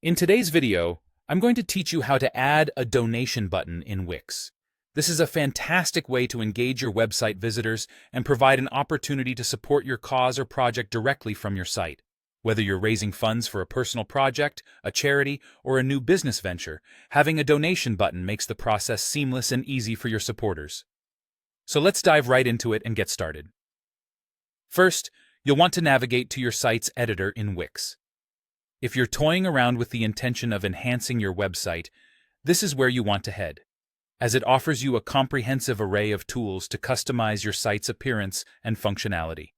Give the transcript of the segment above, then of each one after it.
In today's video, I'm going to teach you how to add a donation button in Wix. This is a fantastic way to engage your website visitors and provide an opportunity to support your cause or project directly from your site. Whether you're raising funds for a personal project, a charity, or a new business venture, having a donation button makes the process seamless and easy for your supporters. So let's dive right into it and get started. First, you'll want to navigate to your site's editor in Wix. If you're toying around with the intention of enhancing your website, this is where you want to head, as it offers you a comprehensive array of tools to customize your site's appearance and functionality.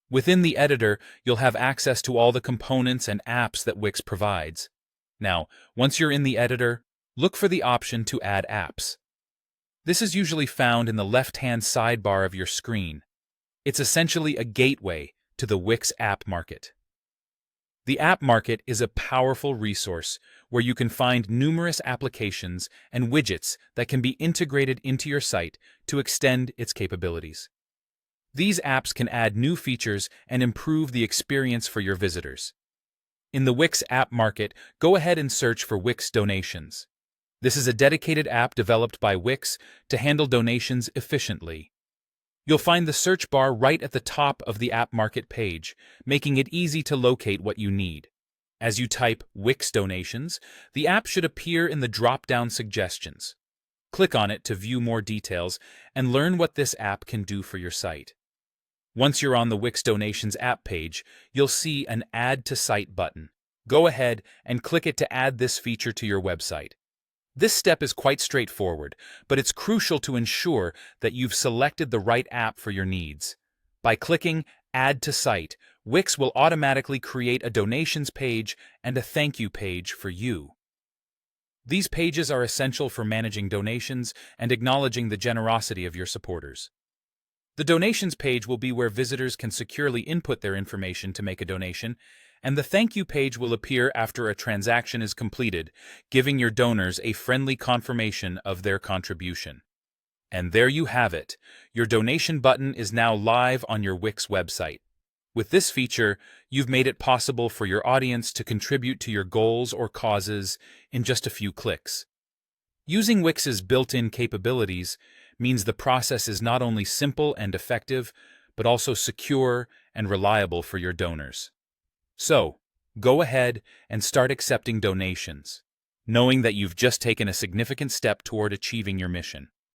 Within the editor, you'll have access to all the components and apps that Wix provides. Now, once you're in the editor, look for the option to add apps. This is usually found in the left-hand sidebar of your screen. It's essentially a gateway to the Wix app market. The app market is a powerful resource where you can find numerous applications and widgets that can be integrated into your site to extend its capabilities. These apps can add new features and improve the experience for your visitors. In the Wix app market, go ahead and search for Wix Donations. This is a dedicated app developed by Wix to handle donations efficiently. You'll find the search bar right at the top of the app market page, making it easy to locate what you need. As you type Wix Donations, the app should appear in the drop-down suggestions. Click on it to view more details and learn what this app can do for your site. Once you're on the Wix Donations app page, you'll see an Add to Site button. Go ahead and click it to add this feature to your website. This step is quite straightforward, but it's crucial to ensure that you've selected the right app for your needs. By clicking Add to Site, Wix will automatically create a donations page and a thank you page for you. These pages are essential for managing donations and acknowledging the generosity of your supporters. The donations page will be where visitors can securely input their information to make a donation, and the thank you page will appear after a transaction is completed, giving your donors a friendly confirmation of their contribution. And there you have it. Your donation button is now live on your Wix website. With this feature, you've made it possible for your audience to contribute to your goals or causes in just a few clicks. Using Wix's built-in capabilities means the process is not only simple and effective, but also secure and reliable for your donors. So, go ahead and start accepting donations, knowing that you've just taken a significant step toward achieving your mission.